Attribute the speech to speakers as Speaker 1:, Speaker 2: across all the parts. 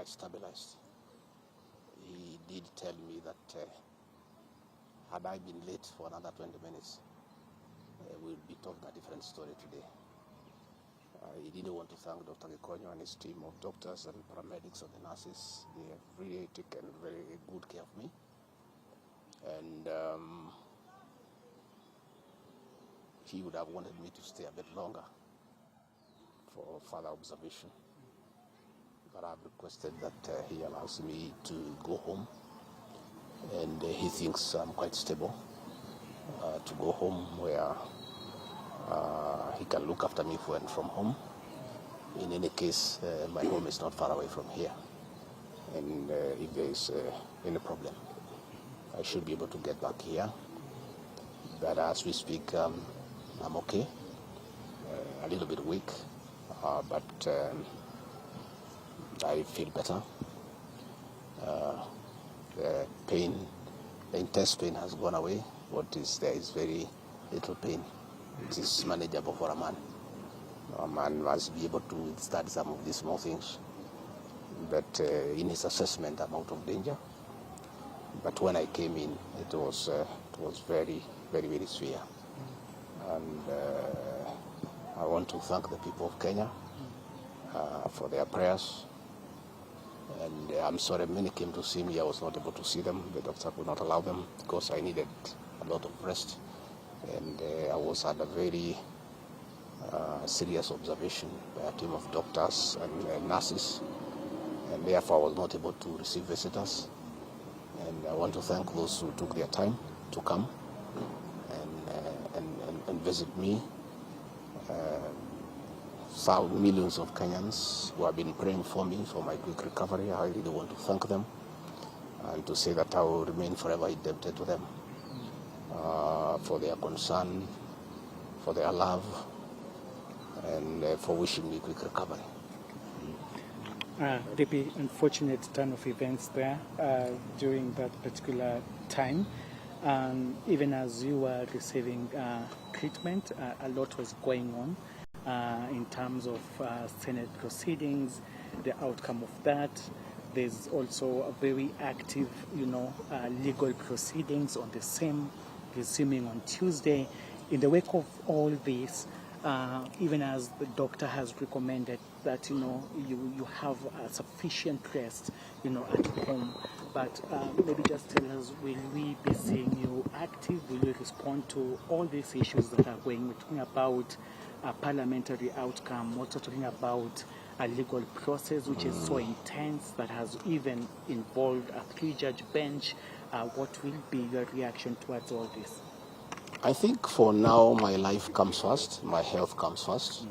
Speaker 1: stabilized. He did tell me that had I been late for another 20 minutes, we'll be talking a different story today. He didn't want to thank Dr. Gachagua and his team of doctors and paramedics and the nurses. They have really taken very good care of me. And he would have wanted me to stay a bit longer for further observation. But I've requested that he allows me to go home. And he thinks I'm quite stable to go home where he can look after me when from home. In any case, my home is not far away from here. And if there is any problem, I should be able to get back here. But as we speak, I'm okay. A little bit weak, but I feel better. The pain, the intense pain has gone away. What is there is very little pain. It is manageable for a man. A man must be able to withstand some of these small things. But in his assessment, I'm out of danger. But when I came in, it was very, very, very severe. And I want to thank the people of Kenya for their prayers. And I'm sorry many came to see me. I was not able to see them. The doctor would not allow them because I needed a lot of rest. And I was under very serious observation by a team of doctors and nurses. And therefore I was not able to receive visitors. And I want to thank those who took their time to come and visit me. Millions of Kenyans who have been praying for me for my quick recovery. I really want to thank them and to say that I will remain forever indebted to them for their concern, for their love, and for wishing me quick recovery.
Speaker 2: The unfortunate turn of events there during that particular time. Even as you were receiving treatment, a lot was going on in terms of Senate proceedings, the outcome of that. There's also a very active, legal proceedings on the same, resuming on Tuesday. In the wake of all this, even as the doctor has recommended that, you have sufficient rest, at home. But maybe just tell us, will we be seeing you active? Will you respond to all these issues that are going? We're talking about a parliamentary outcome, also talking about a legal process which is so intense that has even involved a 3-judge bench. What will be your reaction towards all this?
Speaker 1: I think for now my life comes first, my health comes first.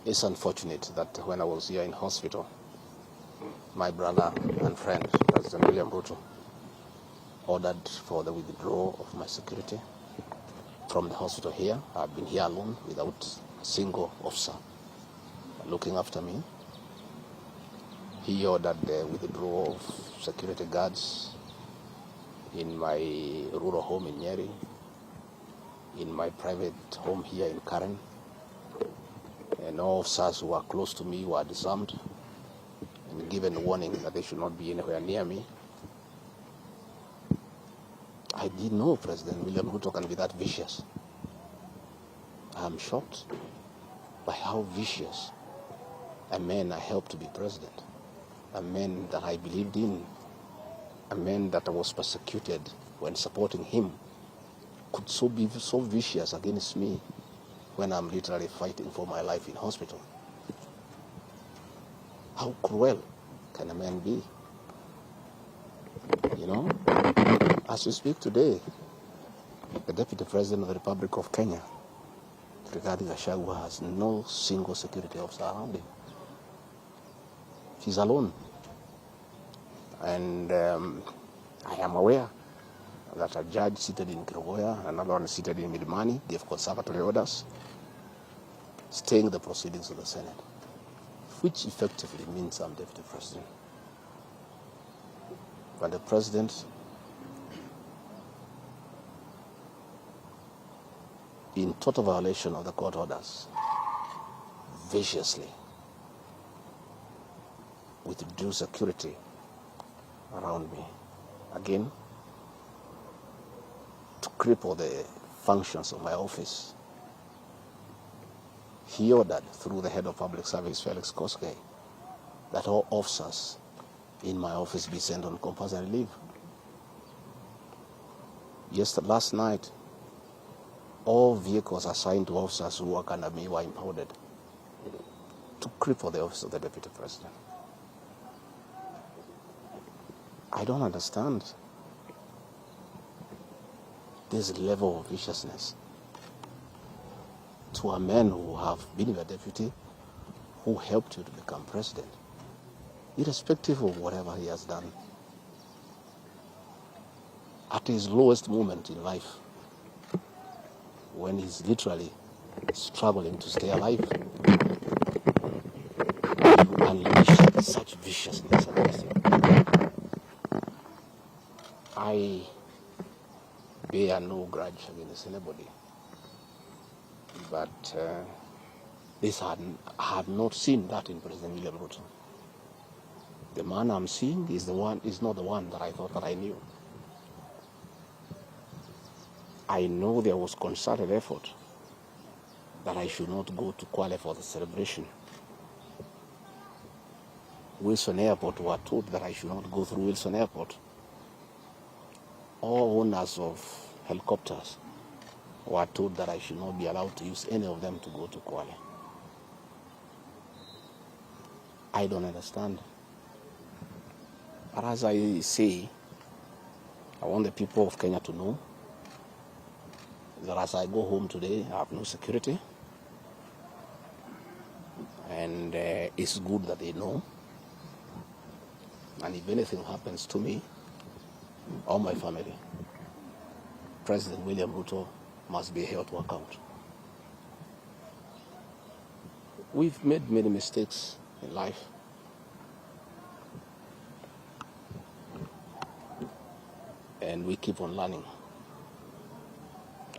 Speaker 1: It's unfortunate that when I was here in hospital, my brother and friend, President William Ruto, ordered for the withdrawal of my security from the hospital here. I've been here alone without a single officer looking after me. He ordered the withdrawal of security guards in my rural home in Nyeri, in my private home here in Karen, and all officers who are close to me were disarmed and given warning that they should not be anywhere near me. I didn't know President William Ruto can be that vicious. I'm shocked by how vicious a man I helped to be president, a man that I believed in, a man that I was persecuted when supporting him, could be so vicious against me when I'm literally fighting for my life in hospital. How cruel can a man be? As we speak today, the Deputy President of the Republic of Kenya, Rigathi Gachagua, has no single security officer around him. He's alone. And I am aware that a judge seated in Kirogoya, another one seated in Milimani, gave conservatory orders staying the proceedings of the Senate, which effectively means I'm Deputy President. But the President, in total violation of the court orders, viciously with due security around me. Again, to cripple the functions of my office. He ordered, through the head of public service, Felix Koskei, that all officers in my office be sent on compulsory leave. Last night, all vehicles assigned to officers who work under me were impounded to cripple the office of the Deputy President. I don't understand this level of viciousness to a man who have been your deputy, who helped you to become president, irrespective of whatever he has done. At his lowest moment in life, when he's literally struggling to stay alive, you unleash such viciousness against him. I bear no grudge against anybody, but I have not seen that in President William Ruto. The man I'm seeing is not the one that I thought that I knew. I know there was concerted effort that I should not go to Kwale for the celebration. Wilson Airport were told that I should not go through Wilson Airport. All owners of helicopters were told that I should not be allowed to use any of them to go to Kwale. I don't understand. But as I say, I want the people of Kenya to know that as I go home today, I have no security. And it's good that they know. And if anything happens to me or my family, President William Ruto must be held to account. We've made many mistakes in life. And we keep on learning.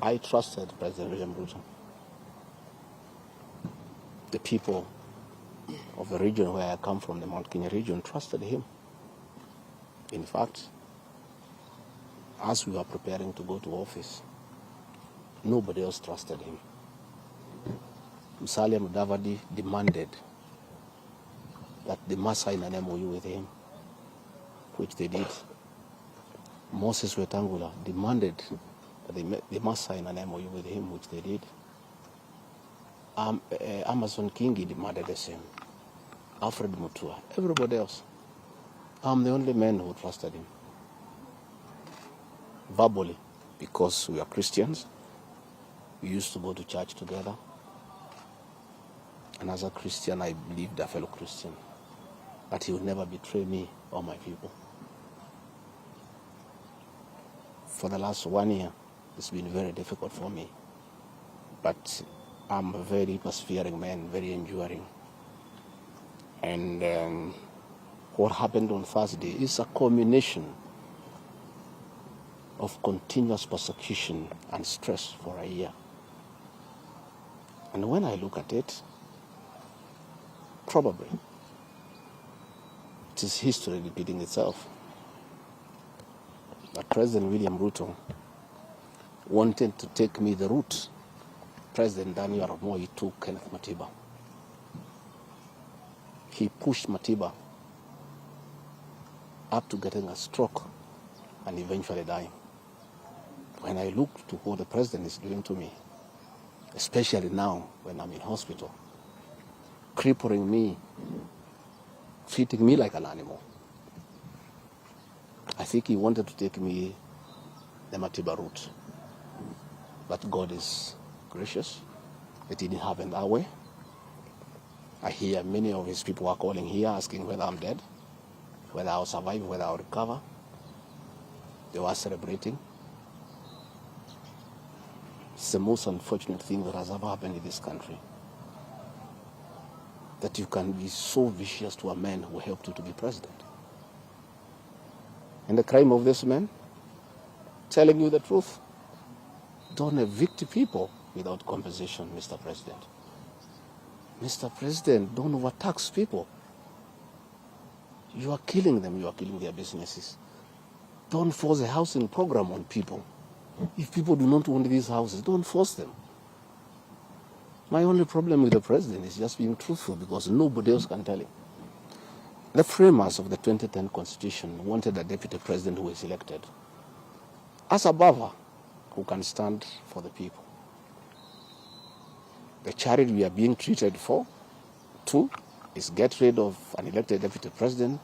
Speaker 1: I trusted President William Ruto. The people of the region where I come from, the Mount Kenya region, trusted him. In fact, as we were preparing to go to office, nobody else trusted him. Musalia Mudavadi demanded that they must sign an MOU with him, which they did. Moses Wetangula demanded that they must sign an MOU with him, which they did. Amason Kingi demanded the same. Alfred Mutua, everybody else. I'm the only man who trusted him. Verbally, because we are Christians, we used to go to church together. And as a Christian, I believed a fellow Christian that he would never betray me or my people. For the last 1 year, it's been very difficult for me. But I'm a very persevering man, very enduring. And what happened on Thursday is a culmination of continuous persecution and stress for a year. And when I look at it, probably it is history repeating itself. That President William Ruto wanted to take me the route President Daniel Arap Moi took Kenneth Matiba. He pushed Matiba up to getting a stroke and eventually dying. When I look to what the president is doing to me, especially now when I'm in hospital, crippling me, treating me like an animal, I think he wanted to take me the Matiba route. But God is gracious. It didn't happen that way. I hear many of his people are calling here asking whether I'm dead, whether I'll survive, whether I'll recover. They were celebrating. It's the most unfortunate thing that has ever happened in this country. That you can be so vicious to a man who helped you to be president. And the crime of this man, telling you the truth. Don't evict people without compensation, Mr. President. Mr. President, don't overtax people. You are killing them. You are killing their businesses. Don't force a housing program on people. If people do not want these houses, don't force them. My only problem with the president is just being truthful because nobody else can tell him. The framers of the 2010 Constitution wanted a deputy president who is elected as a buffer who can stand for the people. The charity we are being treated for, two, is get rid of an elected deputy president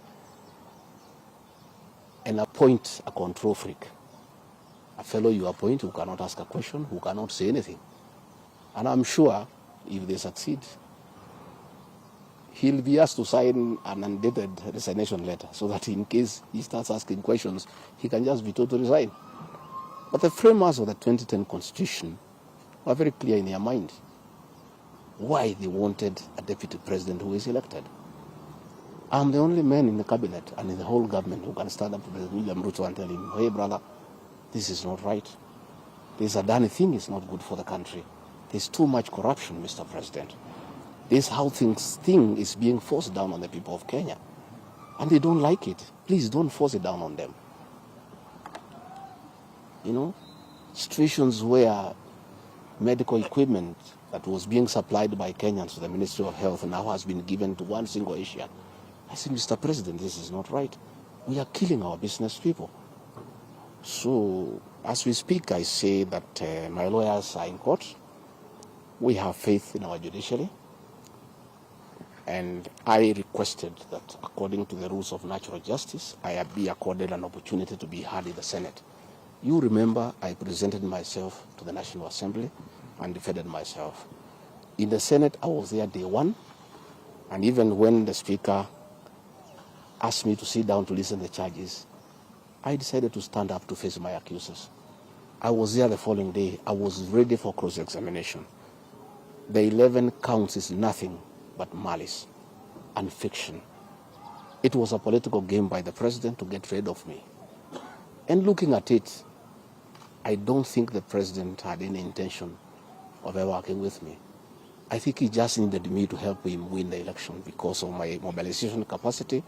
Speaker 1: and appoint a control freak. A fellow you appoint who cannot ask a question, who cannot say anything. And I'm sure if they succeed, he'll be asked to sign an undated resignation letter so that in case he starts asking questions, he can just be told to resign. But the framers of the 2010 Constitution were very clear in their mind why they wanted a deputy president who is elected. I'm the only man in the cabinet and in the whole government who can stand up to President William Ruto and tell him, hey brother, this is not right. This Adani thing is not good for the country. There's too much corruption, Mr. President. This how thing is being forced down on the people of Kenya. And they don't like it. Please don't force it down on them. You know, situations where medical equipment that was being supplied by Kenyans to the Ministry of Health now has been given to one single Asian. I said, Mr. President, this is not right. We are killing our business people. So, as we speak, I say that my lawyers are in court. We have faith in our judiciary. And I requested that, according to the rules of natural justice, I be accorded an opportunity to be heard in the Senate. You remember I presented myself to the National Assembly and defended myself. In the Senate, I was there day one. And even when the Speaker asked me to sit down to listen to the charges, I decided to stand up to face my accusers. I was there the following day. I was ready for cross-examination. The 11 counts is nothing but malice and fiction. It was a political game by the president to get rid of me. And looking at it, I don't think the president had any intention of ever working with me. I think he just needed me to help him win the election because of my mobilization capacity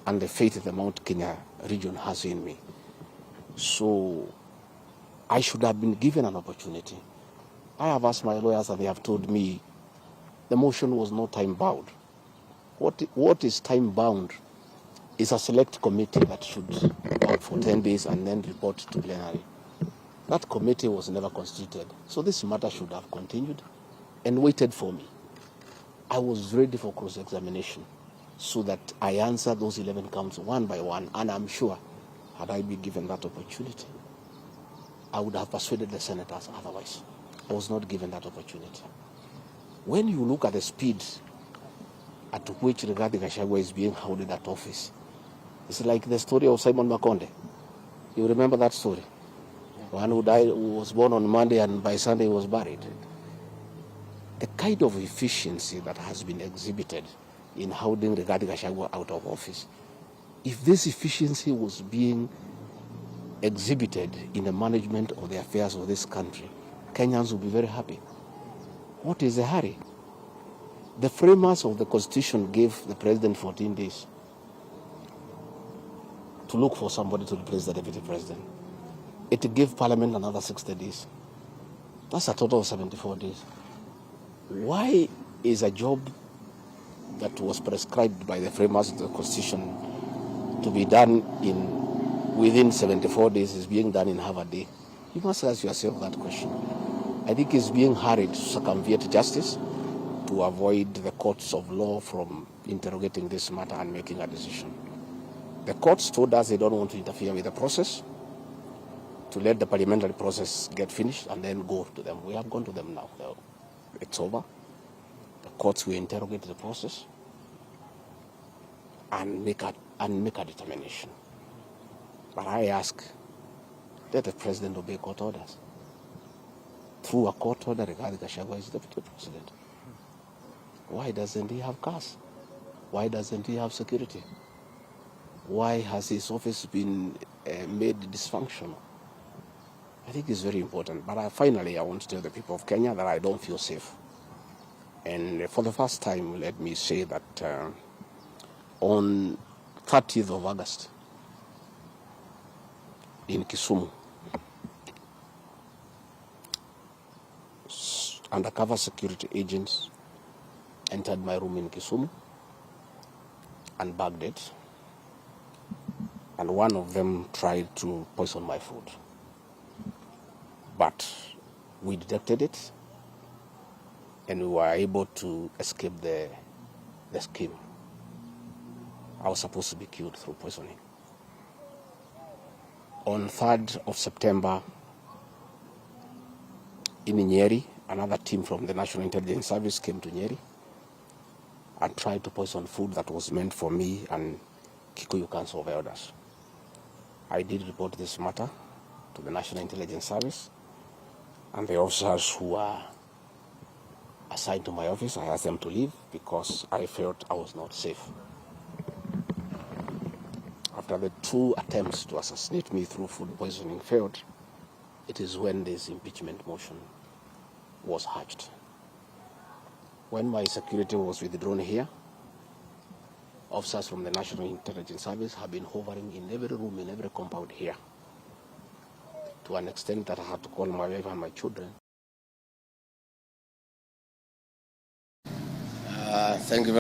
Speaker 1: and the faith that the Mount Kenya region has in me. So I should have been given an opportunity. I have asked my lawyers and they have told me the motion was not time-bound. What is time-bound is a select committee that should work for 10 days and then report to plenary. That committee was never constituted. So this matter should have continued and waited for me. I was ready for cross-examination so that I answered those 11 counts one by one, and I'm sure had I been given that opportunity, I would have persuaded the senators otherwise. I was not given that opportunity. When you look at the speed at which Rigathi Gachagua is being held in that office, it's like the story of Simon Makonde. You remember that story? One who died, who was born on Monday and by Sunday was buried. The kind of efficiency that has been exhibited in holding Rigathi Gachagua out of office, if this efficiency was being exhibited in the management of the affairs of this country, Kenyans would be very happy. What is the hurry? The framers of the Constitution gave the president 14 days to look for somebody to replace the deputy president. It gave Parliament another 60 days. That's a total of 74 days. Why is a job that was prescribed by the framers of the Constitution to be done within 74 days is being done in half a day? You must ask yourself that question. I think it's being hurried to circumvent justice to avoid the courts of law from interrogating this matter and making a decision. The courts told us they don't want to interfere with the process, to let the parliamentary process get finished and then go to them. We have gone to them now. It's over. The courts will interrogate the process and make a determination. But I ask that the president obey court orders. Through a court order, Rigathi Gachagua is deputy president. Why doesn't he have cars? Why doesn't he have security? Why has his office been made dysfunctional? I think it's very important. But finally, I want to tell the people of Kenya that I don't feel safe. And for the first time, let me say that on 30th of August in Kisumu. Undercover security agents entered my room in Kisumu and bagged it, and one of them tried to poison my food. But we detected it, and we were able to escape the scheme. I was supposed to be killed through poisoning. On 3rd of September, in Nyeri, another team from the National Intelligence Service came to Nyeri and tried to poison food that was meant for me and Kikuyu Council of Elders. I did report this matter to the National Intelligence Service, and the officers who were assigned to my office, I asked them to leave because I felt I was not safe. After the 2 attempts to assassinate me through food poisoning failed, it is when this impeachment motion was hatched. When my security was withdrawn here, officers from the National Intelligence Service have been hovering in every room, in every compound here, to an extent that I had to call my wife and my children.
Speaker 3: Thank you.